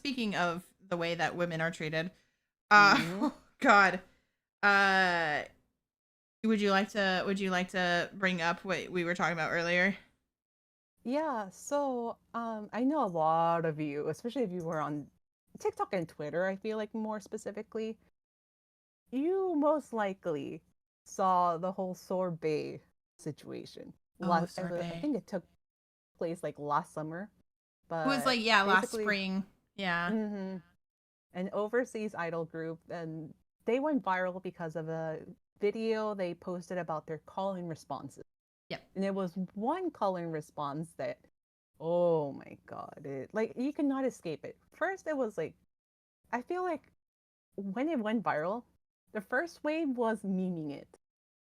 speaking of the way that women are treated, Mhm. oh God, uh, would you like to bring up what we were talking about earlier? Yeah, so I know a lot of you, especially if you were on TikTok and Twitter, I feel like more specifically, you most likely saw the whole sorbet situation. Oh, I sorbet. think it took place like last summer, It was but like, yeah, last basically, spring. Yeah. hmm an overseas idol group, and they went viral because of a video they posted about their call-in responses. Yep. And it was one call-in response that, oh my God, it like you cannot escape it. First, it was like, I feel like when it went viral, the first wave was memeing it.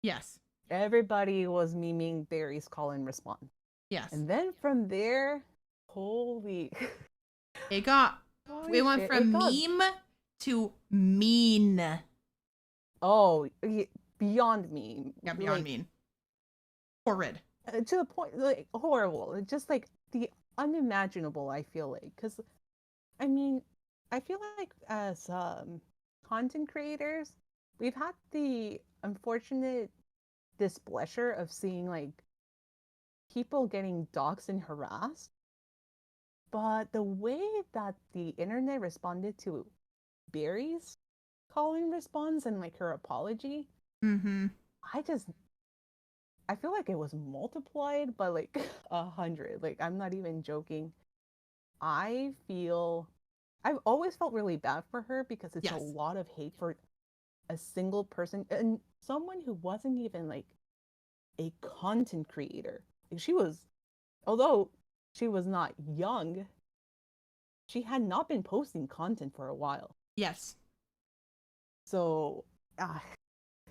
Yes. Everybody was memeing Barry's call-in response. Yes. And then from there, holy, It got holy it went shit, it from got, meme to mean. oh, beyond me. Yeah, beyond Like, mean. Horrid. to the point, like, horrible. It's just like the unimaginable, I feel like. Because, I mean, I feel like as content creators, we've had the unfortunate displeasure of seeing like people getting doxxed and harassed. But the way that the internet responded to Barry's calling response and like her apology, Mm-hmm. I just I feel like it was multiplied by like 100. Like I'm not even joking. I feel I've always felt really bad for her because it's a Yes. lot of hate for a single person and someone who wasn't even like a content creator. Like she was, although she was not young, she had not been posting content for a while. Yes. So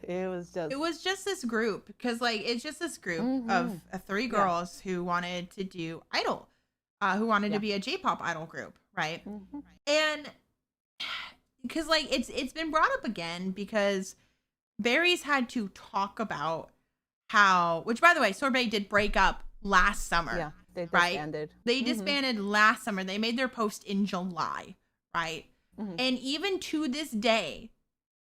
it was It just, was just this group because, like, it's just this group of mm-hmm. three Yeah, girls who wanted to do idol, who wanted to yeah, be a J-pop idol group, right? mm-hmm. And because, like, it's been brought up again because Barry's had to talk about how, which by the way, Sorbet did break up last summer, Yeah, they right? disbanded. They Mm-hmm. disbanded last summer. They made their post in July, right? Mm-hmm. And even to this day,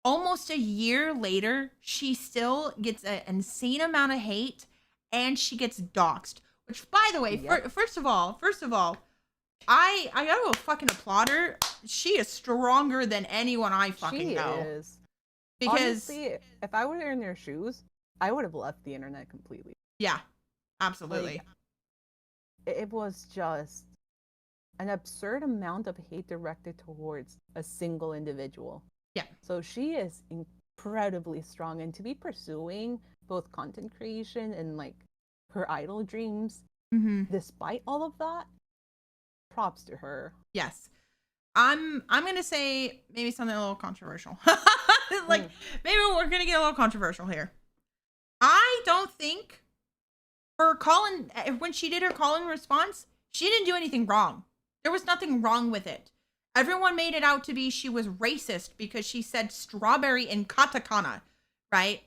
almost a year later, she still gets an insane amount of hate and she gets doxxed. Which, by the way, Yep. first of all, I gotta go fucking applaud her. She is stronger than anyone I fucking She know. is. Because, Honestly, if I were in their shoes, I would have left the internet completely. yeah, Like, absolutely. it was just an absurd amount of hate directed towards a single individual. Yeah. So she is incredibly strong, and to be pursuing both content creation and like her idol dreams, Mm-hmm. despite all of that, props to her. Yes. I'm gonna say maybe something a little controversial. Like, Mm, maybe we're gonna get a little controversial here. I don't think her calling, when she did her calling response, she didn't do anything wrong. There was nothing wrong with it. Everyone made it out to be she was racist because she said strawberry in katakana, right?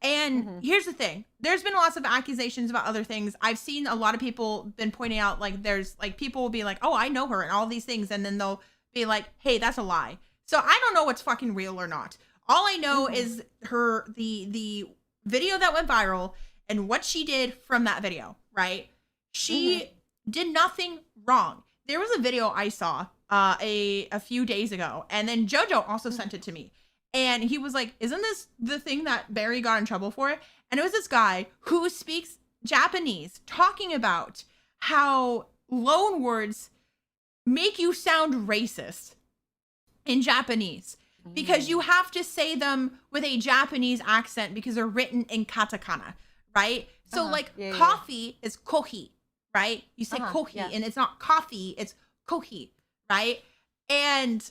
And mm-hmm. here's the thing. There's been lots of accusations about other things. I've seen a lot of people been pointing out, like, there's like people will be like, oh, I know her and all these things, and then they'll be like, hey, that's a lie. So I don't know what's fucking real or not. All I know Mm-hmm. is the video that went viral and what she did from that video, right? Mm-hmm. She did nothing wrong. There was a video I saw a few days ago, and then Jojo also Mm-hmm. sent it to me. And he was like, isn't this the thing that Barry got in trouble for? And it was this guy who speaks Japanese talking about how loan words make you sound racist in Japanese because you have to say them with a Japanese accent because they're written in katakana, right? So Uh-huh. like Yeah, yeah, yeah. coffee is kohi, right? You say Uh-huh. kohi Yeah. and it's not coffee, it's kohi, right? And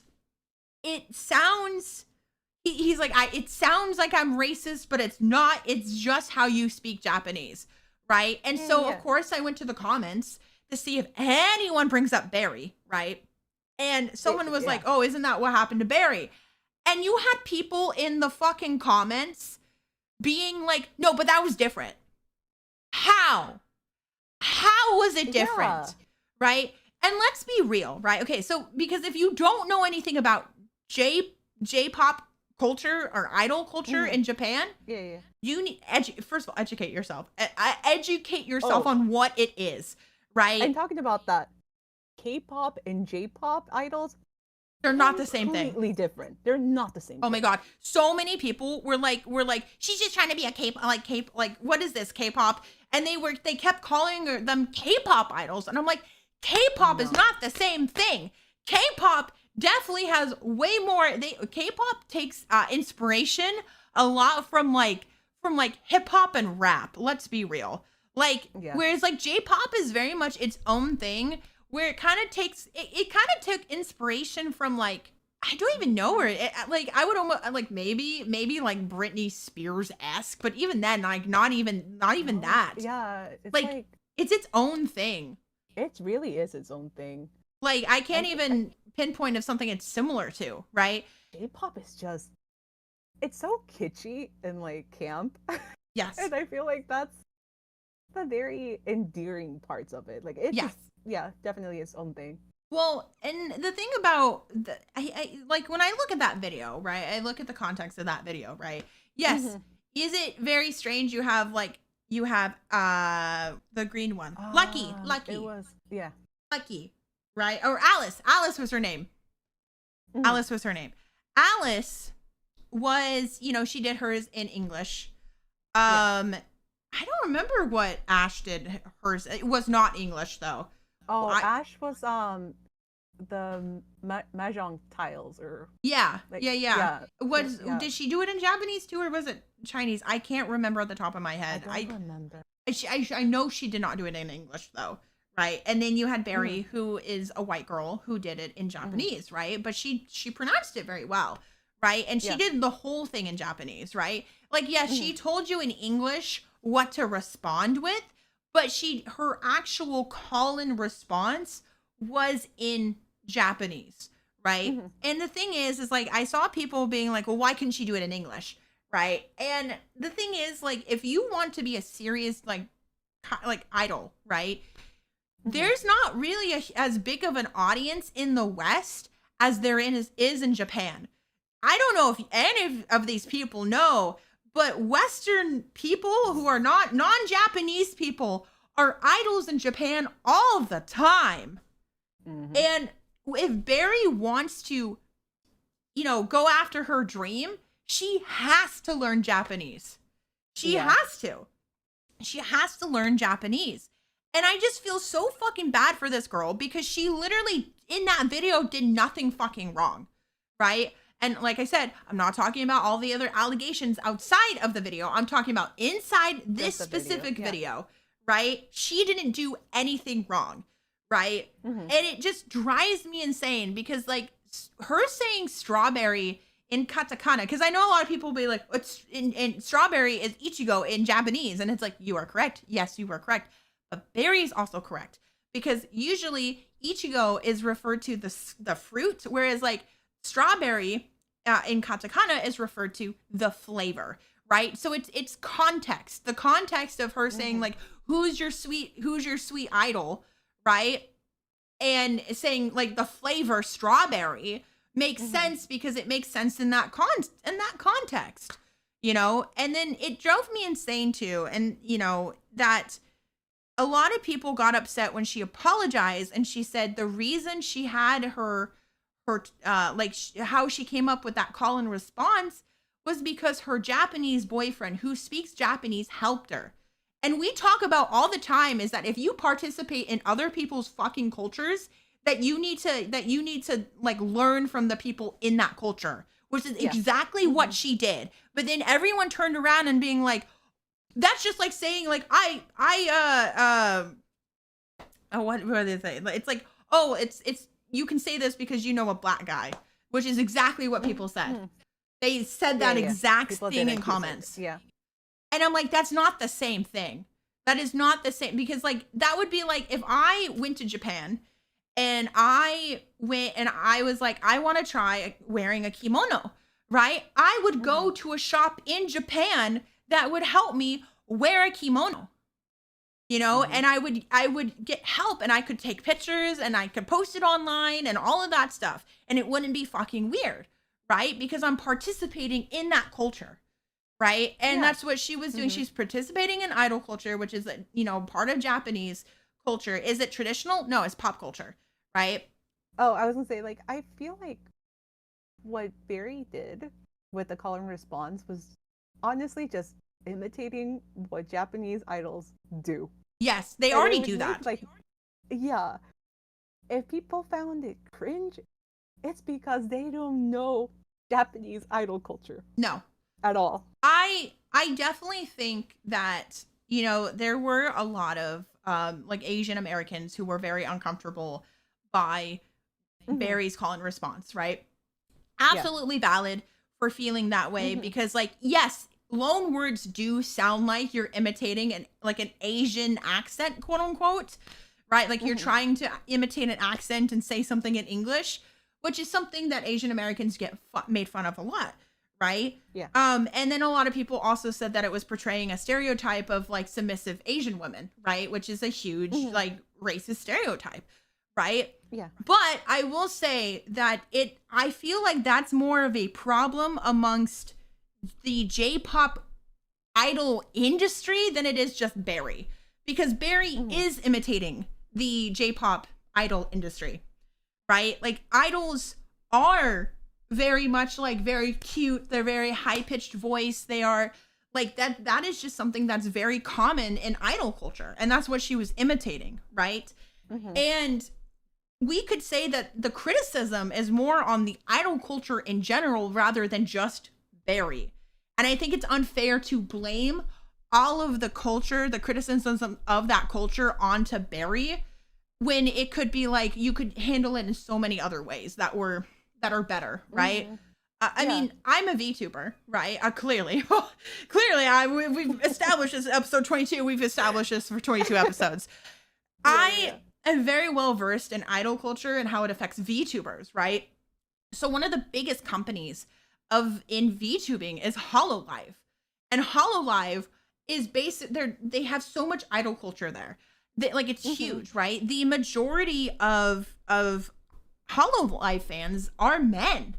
it sounds he's like, it sounds like I'm racist, but it's not. It's just how you speak Japanese, right? And Yeah, so yeah. of course I went to the comments to see if anyone brings up Barry, right? And someone was Yeah. like, oh, isn't that what happened to Barry? And you had people in the fucking comments being like, no, but that was different. How was it different? Yeah. Right? And let's be real, right? Okay, so because if you don't know anything about J-pop culture or idol culture Mhm. in Japan, Yeah, yeah. you need first of all educate yourself. Educate yourself Oh, on what it is, right? and talking about that, K-pop and J-pop idols, They're not the same thing. completely different. They're not the same Oh my thing. god, so many people were like she's just trying to be a K like what is this K-pop? And they kept calling them K-pop idols, and I'm like, K-pop is No. not the same thing. K-pop definitely has way more. K-pop takes inspiration a lot from hip hop and rap. Let's be real. Like Yeah. whereas like J-pop is very much its own thing, where it kind of takes it kind of took inspiration from like I don't even know where like I would almost like maybe like Britney Spears esque, but even then like not even No, that. yeah, it's Like like it's its own thing. it really is its own thing. Like I can't I even pinpoint of something it's similar to, right? J-pop is just it's so kitschy and like camp. Yes. And I feel like that's the very endearing parts of it. Like it Yes. just yeah, definitely its own thing. Well, and the thing about I like when I look at that video, right? I look at the context of that video, right? Yes. Mhm. Is it very strange you have the green one. Lucky, It was yeah. Lucky, right? Or Alice. Alice was her name. Mhm. Alice was her name. Alice was, she did hers in English. Yeah. I don't remember what Ash did hers. It was not English though. Oh, I, Ash was the mahjong tiles or yeah, like yeah. Was yeah. did she do it in Japanese too, or was it Chinese? I can't remember at the top of my I head. don't remember. I know she did not do it in English though, right? And then you had Barry, Mm-hmm. who is a white girl who did it in Mm-hmm. Japanese, right? But she pronounced it very well, right? And she Yeah. did the whole thing in Japanese, right? Like yes, she Mm-hmm. told you in English what to respond with, but her actual call and response was in Japanese, right? Mm-hmm. And the thing is like I saw people being like, well, why couldn't she do it in English? Right. And the thing is, like, if you want to be a serious, like idol, right? Mm-hmm. There's not really as big of an audience in the West as there is in Japan. I don't know if any of these people know, but Western people who are not non-Japanese people are idols in Japan all the time. Mm-hmm. And if Barry wants to, go after her dream, she has to learn Japanese. She Yeah. has to. She has to learn Japanese. And I just feel so fucking bad for this girl because she literally in that video did nothing fucking wrong. Right? And like I said, I'm not talking about all the other allegations outside of the video. I'm talking about inside this Just the video, specific yeah. video, right? She didn't do anything wrong, right? Mm-hmm. And it just drives me insane because like her saying strawberry in katakana, because I know a lot of people will be like, it's in strawberry is ichigo in Japanese, and it's like, you are correct. Yes, you are correct. But berry is also correct because usually ichigo is referred to the fruit, whereas like strawberry in katakana is referred to the flavor, right? So it's context. The context of her saying like, who's your sweet idol, right? And saying like the flavor strawberry makes sense because it makes sense in that context, and then it drove me insane too. And that a lot of people got upset when she apologized and she said the reason she had her how she came up with that call and response was because her Japanese boyfriend who speaks Japanese helped her. And we talk about all the time is that if you participate in other people's fucking cultures, that you need to like learn from the people in that culture, which is exactly what she did. But then everyone turned around and being like, that's just like saying like what do they say? It's like, oh, it's you can say this because you know a black guy, which is exactly what people said. They said that exact People thing did in accuse comments. it. Yeah. And I'm like, that's not the same thing. That is not the same, because like that would be like if I went to Japan and I went and I was like, I want to try wearing a kimono, right? I would go to a shop in Japan that would help me wear a kimono. you know, Mm-hmm. and I would get help and I could take pictures and I could post it online and all of that stuff and it wouldn't be fucking weird, right? Because I'm participating in that culture, right? And Yeah. that's what she was doing. Mm-hmm. She's participating in idol culture, which is, you know, part of Japanese culture. Is it traditional? No, it's pop culture, right? Oh, I was gonna say, like, I feel like what Barry did with the call and response was honestly just imitating what Japanese idols do. Yes, they And it already would do make that. like, yeah, if people found it cringe, it's because they don't know Japanese idol culture No, at all. I definitely think that, you know, there were a lot of like Asian Americans who were very uncomfortable by Mm-hmm. Barry's call and response, right? Yeah. Absolutely valid for feeling that way Mm-hmm. because, like, yes, loan words do sound like you're imitating an Asian accent, quote unquote, right? Like you're Mm-hmm. trying to imitate an accent and say something in English, which is something that Asian Americans get made fun of a lot, right? Yeah. And then a lot of people also said that it was portraying a stereotype of like submissive Asian women, right? Which is a huge Mm-hmm. like racist stereotype, right? Yeah. But I will say that I feel like that's more of a problem amongst the J-pop idol industry than it is just Barry. Because Barry Mm-hmm. is imitating the J-pop idol industry, right? Like idols are very much like very cute. They're very high-pitched voice. They are like that is just something that's very common in idol culture. And that's what she was imitating, right? Mm-hmm. And we could say that the criticism is more on the idol culture in general rather than just Barry. And I think it's unfair to blame all of the culture, the criticism of that culture onto Barry when it could be like you could handle it in so many other ways that are better, right? Mm-hmm. I Yeah. mean, I'm a VTuber, right? Clearly, we've established this episode 22. We've established this for 22 episodes. I am very well versed in idol culture and how it affects VTubers, right? So one of the biggest companies in VTubing is HoloLive. And HoloLive is they have so much idol culture there. Like it's Mm-hmm. huge, right? The majority of HoloLive fans are men,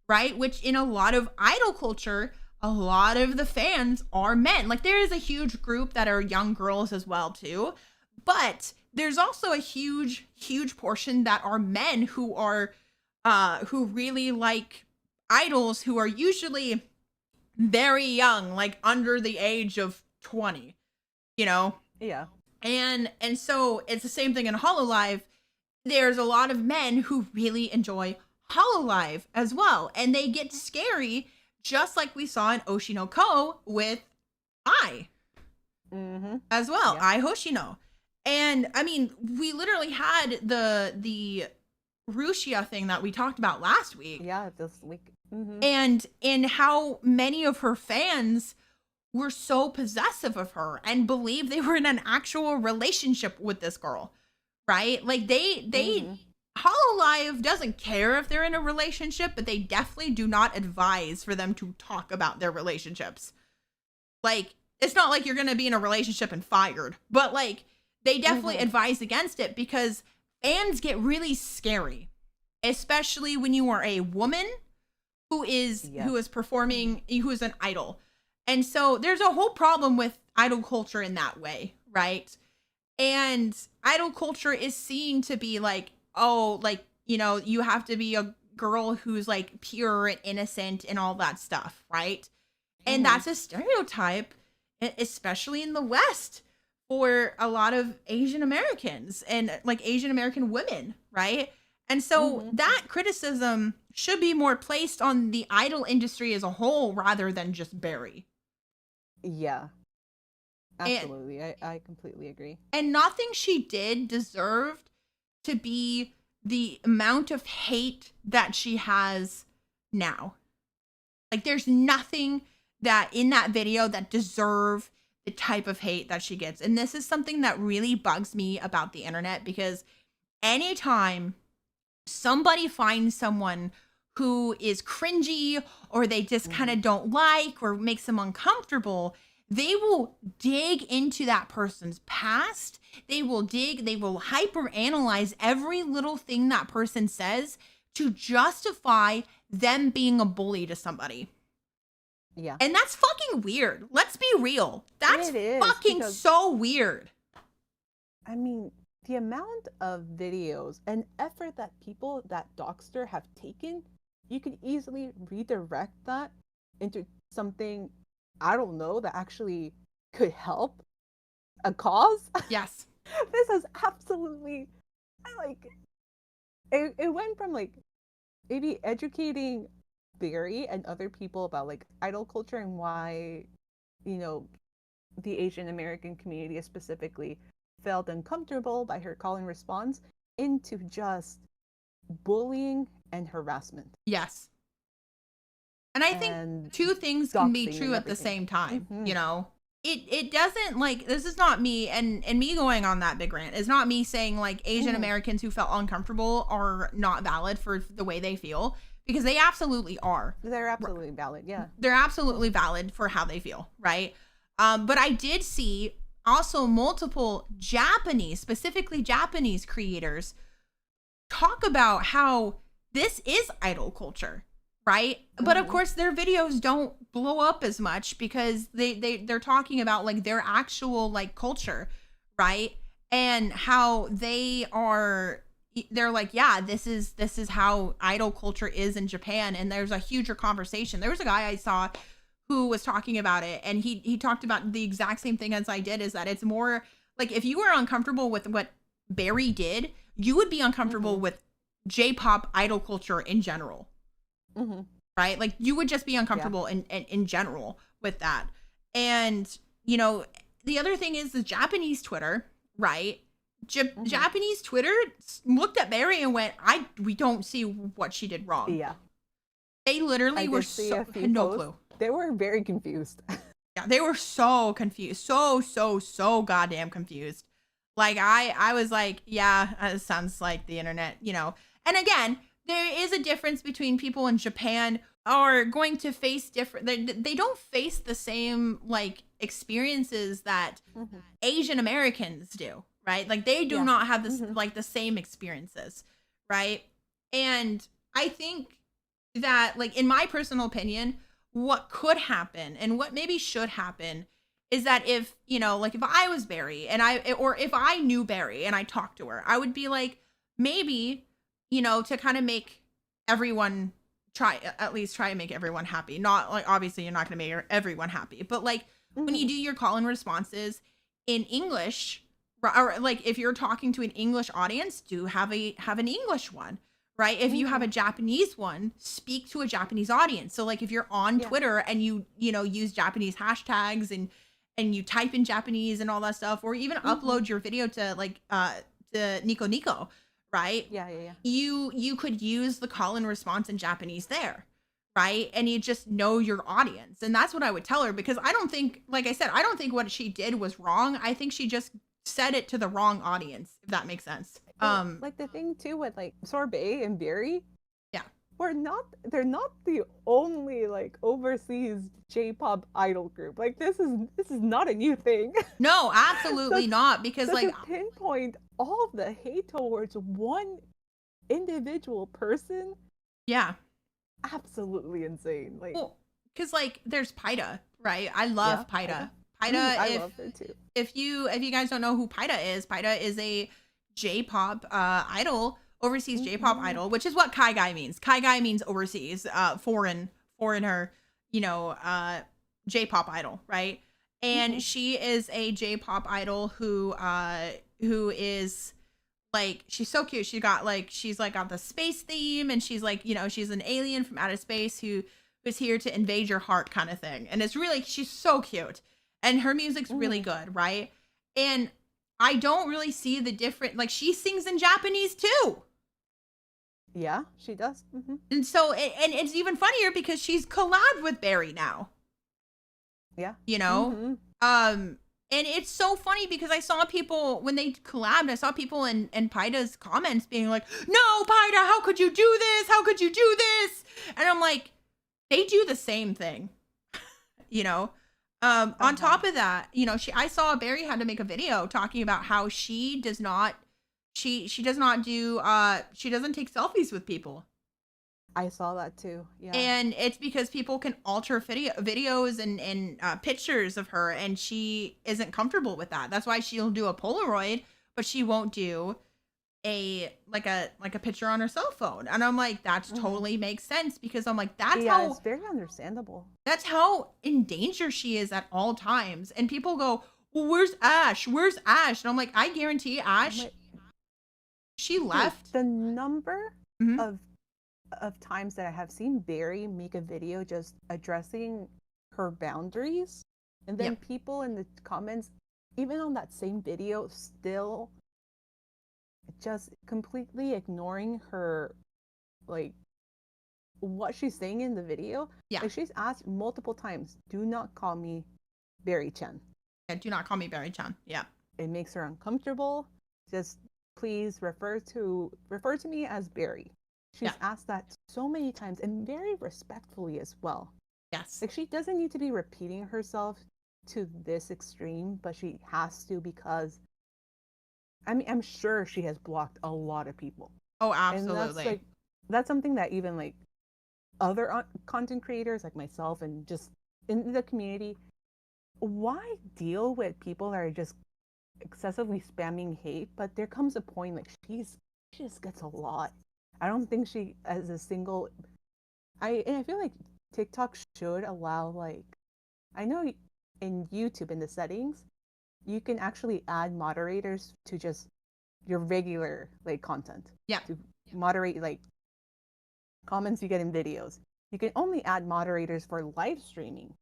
right? Which in a lot of idol culture, a lot of the fans are men. Like there is a huge group that are young girls as well too. But there's also a huge portion that are men who really like idols who are usually very young, like under the age of 20, you know? Yeah. And so it's the same thing in HoloLive. There's a lot of men who really enjoy HoloLive as well. And they get scary, just like we saw in Oshinoko with Ai Mm-hmm. as well. Yeah. Ai Hoshino. And I mean, we literally had the Rushia thing that we talked about last week. Yeah. This week. Mm-hmm. And in how many of her fans were so possessive of her and believed they were in an actual relationship with this girl, right? Like they Mm-hmm. HoloLive doesn't care if they're in a relationship, but they definitely do not advise for them to talk about their relationships. Like it's not like you're going to be in a relationship and fired, but like they definitely Mm-hmm. advise against it because fans get really scary, especially when you are a woman who is performing, who is an idol. And so there's a whole problem with idol culture in that way, right? And idol culture is seen to be like, oh, like, you know, you have to be a girl who's like pure and innocent and all that stuff, right? And Mhm. that's a stereotype, especially in the West, for a lot of Asian Americans and like Asian American women, right? And so Mhm. that criticism should be more placed on the idol industry as a whole rather than just Barry. Yeah. And Absolutely. I completely agree. and nothing she did deserved to be the amount of hate that she has now. Like there's nothing that in that video that deserve the type of hate that she gets. And this is something that really bugs me about the internet because anytime somebody finds someone who is cringy or they just kind of don't like or makes them uncomfortable, they will dig into that person's past. They will hyper analyze every little thing that person says to justify them being a bully to somebody. Yeah. And that's fucking weird. Let's be real. That's fucking so weird. I mean, the amount of videos and effort that people that doxter have taken, you could easily redirect that into something, I don't know, that actually could help a cause. Yes. This is absolutely, like, it went from, like, maybe educating Barry and other people about, like, idol culture and why, you know, the Asian American community specifically felt uncomfortable by her call and response, into just bullying and harassment. Yes. And I think two things can be true at the same time, you know? It doesn't, like, this is not me, and me going on that big rant is not me saying, like, Asian Americans who felt uncomfortable are not valid for the way they feel, because they absolutely are. They're absolutely valid, yeah. They're absolutely valid for how they feel, right? But I did see also multiple Japanese, specifically Japanese creators talk about how this is idol culture, right? But of course their videos don't blow up as much because they're talking about, like, their actual, like, culture, right? And how they're like, yeah, this is how idol culture is in Japan. And there's a huger conversation. There was a guy I saw who was talking about it, and he talked about the exact same thing as I did, is that it's more like, if you were uncomfortable with what Barry did, you would be uncomfortable with J-pop idol culture in general. Right? Like, you would just be uncomfortable in general with that. And, you know, the other thing is the Japanese Twitter, right? Japanese Twitter looked at Barry and went, we don't see what she did wrong. Yeah. They literally were had no clue. They were very confused. Yeah, they were so confused. So goddamn confused. Like, I was like, yeah, it sounds like the internet, you know. And again, there is a difference between people in Japan are going to face different, they don't face the same, like, experiences that Asian Americans do, right? Like, they do not have this, like, the same experiences, right? And I think that, like, in my personal opinion, what could happen and what maybe should happen is that if, you know, like, if I was Barry and or if I knew Barry and I talked to her, I would be like, maybe, you know, to kind of make everyone at least try and make everyone happy. Not, like, obviously you're not going to make everyone happy, but, like, when you do your call and responses in English, or, like, if you're talking to an English audience, do have an English one, right? If you have a Japanese one, speak to a Japanese audience. So, like, if you're on Twitter and you know, use Japanese hashtags and you type in Japanese and all that stuff, or even upload your video to, like, to Nico Nico, right? Yeah. You could use the call and response in Japanese there, right? And you just know your audience. And that's what I would tell her, because I don't think, like I said, I don't think what she did was wrong. I think she just said it to the wrong audience, if that makes sense. Like, the thing too with, like, Sorbet and Barry, they're not the only, like, overseas J-pop idol group. Like, this is not a new thing. No, absolutely not, because, like, to pinpoint all of the hate towards one individual person, absolutely insane. Like, because, like, there's Paida, right? I love Paida. I love her too. If you guys don't know who Paida is a J-pop idol, overseas J-pop idol, which is what Kaigai means. Kaigai means overseas, foreigner, you know, J-pop idol, right? And she is a J-pop idol who is, like, she's so cute. She's got the space theme, and she's, like, you know, she's an alien from outer space who is here to invade your heart, kind of thing. And it's really, she's so cute, and her music's really good, right? And I don't really see the different, like, she sings in Japanese too. Yeah, she does. And so, and it's even funnier because she's collabed with Barry now. Yeah. You know? And it's so funny because I saw people, when they collabed, I saw people in Paida's comments being like, no, Paida, how could you do this? How could you do this? And I'm like, they do the same thing, you know? On Uh-huh. top of that, you know, I saw Barry had to make a video talking about how she does not, she does not do, she doesn't take selfies with people. I saw that too. Yeah. And it's because people can alter videos and pictures of her, and she isn't comfortable with that. That's why she'll do a Polaroid, but she won't do a picture on her cell phone. And I'm like, that's Hmm. totally makes sense, because I'm like, Yeah, it's very understandable. that's how in danger she is at all times. And people go, well, where's Ash? Where's Ash? And I'm like, I guarantee Ash, But she dude, left. the number Mhm. of times that I have seen Barry make a video just addressing her boundaries, and then Yep. people in the comments, even on that same video, still just completely ignoring her, like what she's saying in the video. Yeah. Like she's asked multiple times, "Do not call me Barry Chen." Yeah. Do not call me Barry Chan. Yeah. It makes her uncomfortable. Just please refer to me as Barry. Yeah. She's asked that so many times and very respectfully as well. Yes. Like she doesn't need to be repeating herself to this extreme, but she has to because I mean I'm sure she has blocked a lot of people. Oh, And absolutely. that's something that even like other content creators like myself and just in the community, why deal with people that are just excessively spamming hate? But there comes a point like she just gets a lot. I don't think she as a single I feel like TikTok should allow like I know in YouTube in the settings you can actually add moderators to just your regular like content Yeah. to moderate like comments you get in videos. You can only add moderators for live streaming,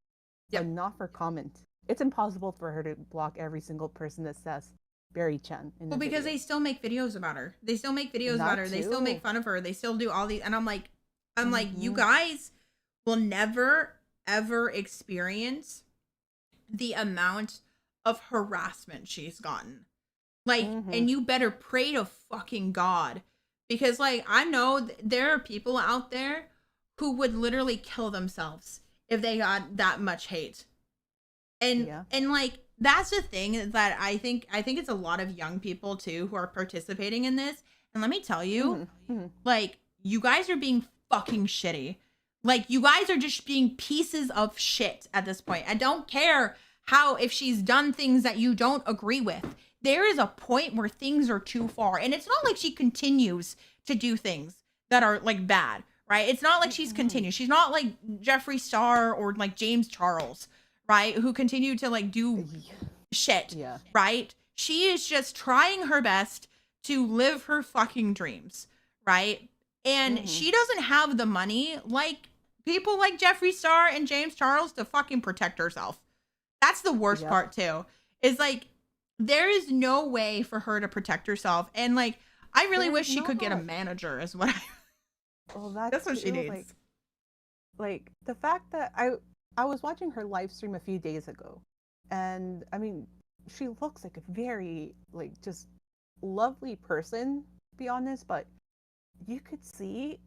but Yep. not for comment. It's impossible for her to block every single person that says Barry Chen in Well, a because video. they still make videos about her. They still make videos about That her. They still make too. fun of her. They still do all these. And I'm like, you Mm-hmm. guys will never ever experience the amount of harassment she's gotten. Like, Mm-hmm. and you better pray to fucking God, because like I know there are people out there who would literally kill themselves if they got that much hate. and Yeah. and like that's the thing that I think it's a lot of young people too who are participating in this. And let me tell you, Mm-hmm. Mm-hmm. like, you guys are being fucking shitty. Like, you guys are just being pieces of shit at this point. I don't care how, if she's done things that you don't agree with, there is a point where things are too far. And it's not like she continues to do things that are like bad, right? It's not like she's Mm-hmm. continued. She's not like Jeffree Star or like James Charles, right? Who continue to like do shit, Yeah. right? She is just trying her best to live her fucking dreams, right? And Mm-hmm. she doesn't have the money like people like Jeffree Star and James Charles to fucking protect herself. That's the worst Yep. part too. Is like, there is no way for her to protect herself. And like, I really There's wish she could get a not. manager is what I Well, that that's what she too. needs. Like the fact that I was watching her live stream a few days ago, and I mean, she looks like a very like just lovely person, to be honest. But you could see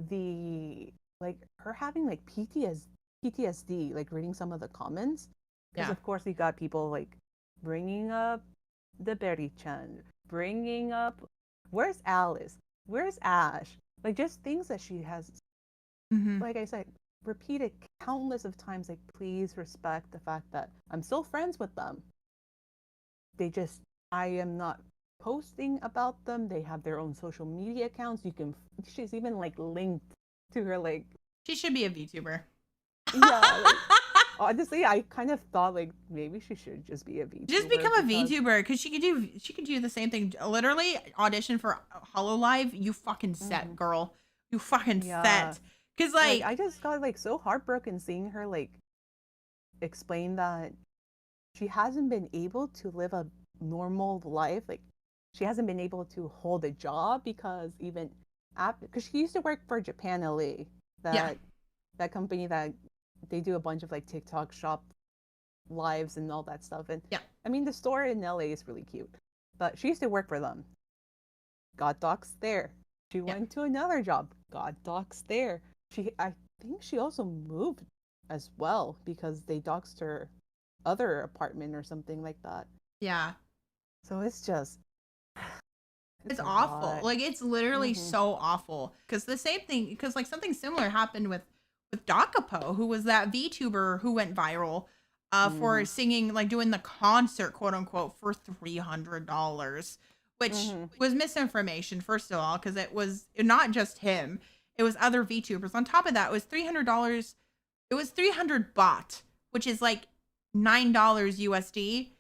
the like her having like PTSD, like reading some of the comments, because Yeah. of course you got people like bringing up the Berry Chan, bringing up where's Alice, where's Ash, like just things that she has, Mm-hmm. like I said, repeated countless of times. Like, please respect the fact that I'm still friends with them. They just, I am not posting about them. They have their own social media accounts. You can, she's even like linked to her, like, She should be a VTuber. yeah, like, honestly, I kind of thought like maybe she should just be a Just VTuber become a because, VTuber, because she could do the same thing. Literally audition for Hololive. You fucking set, mhm, girl. You fucking yeah, set. Cause like like, I just got like so heartbroken seeing her like explain that she hasn't been able to live a normal life. Like she hasn't been able to hold a job because even after, because she used to work for Japan LA, yeah, that company that they do a bunch of like TikTok shop lives and all that stuff. And yeah, I mean, the store in LA is really cute, but she used to work for them. Got docs there. She yeah. went to another job. Got docs there. I think she also moved as well because they doxed her other apartment or something like that. Yeah. So it's just It's a awful. lot. Like it's literally Hmm. so awful. Because the same thing, because like something similar happened with Dakapo, who was that VTuber who went viral for Hmm. singing, like doing the concert, quote unquote, for $300, which Hmm. was misinformation, first of all, because it was not just him, it was other VTubers. On top of that, it was $300. It was 300 baht, which is like $9 USD,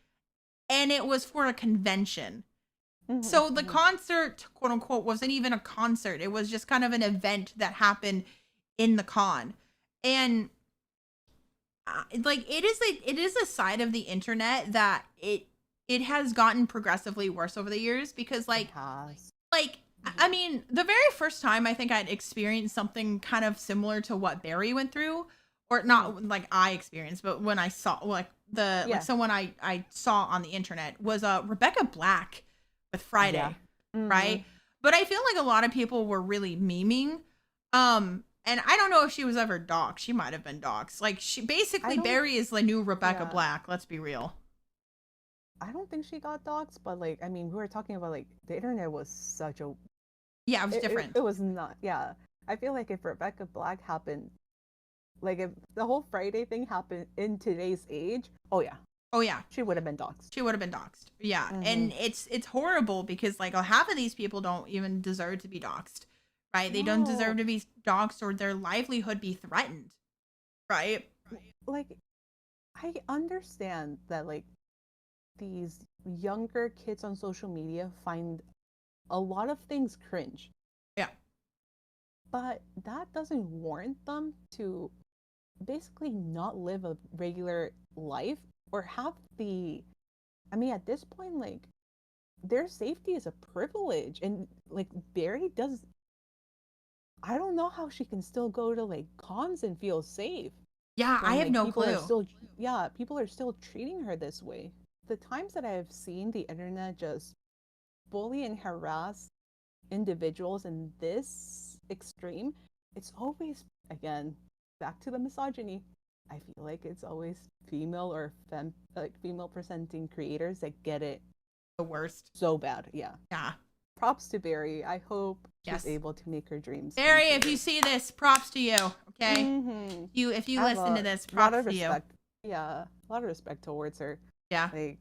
and it was for a convention. Hmm. So the concert, quote unquote, wasn't even a concert. It was just kind of an event that happened in the con. And like it is a side of the internet that it has gotten progressively worse over the years, because It has. like I mean, the very first time I think I'd experienced something kind of similar to what Barry went through, or Hmm. not like I experienced, but when I saw like the like Yeah. someone I saw on the internet was Rebecca Black with Yeah. Friday, Hmm. right? But I feel like a lot of people were really memeing. And I don't know if she was ever doxxed. She might have been doxxed. Like she I basically don't. Barry is the new Rebecca Yeah. Black. Let's be real. I don't think she got doxxed, but like, I mean, we were talking about like the internet was such a. Yeah, it was It different. was not. Yeah. I feel like if Rebecca Black happened, like if the whole Friday thing happened in today's age, oh yeah, Oh yeah, she would have been doxxed. she would have been doxxed. Yeah, Hmm. and it's horrible because like half of these people don't even deserve to be doxxed, right? They don't deserve No, to be doxxed or their livelihood be threatened, right? like I understand that like these younger kids on social media find a lot of things cringe, Yeah, but that doesn't warrant them to basically not live a regular life or have the. I mean, at this point, like their safety is a privilege, and like Barry does. I don't know how she can still go to like cons and feel safe yeah. I when have like no people are clue. still, yeah, people are still treating her this way. The times that I've seen the internet just bully and harass individuals in this extreme, it's always, again, back to the misogyny. I feel like it's always female or like female presenting creators that get it The worst. so bad. Yeah. Yeah. Props to Barry. I hope she's Yes. able to make her dreams come Barry, if you true. see this, props to you. Okay. Mm-hmm. You if you I have listen to a this, lot props of to you. respect. Yeah, a lot of respect towards her. Yeah. Like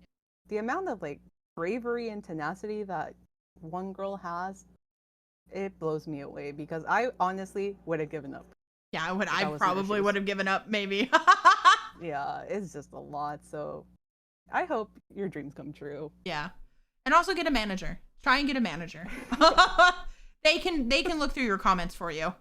the amount of like bravery and tenacity that one girl has, it blows me away because I honestly would have given up Yeah, I would. if I I was in her probably shoes. would have given up. Maybe. Yeah, it's just a lot. So I hope your dreams come true. Yeah, and also get a manager. Try and get a manager. Yeah. They can look through your comments for you.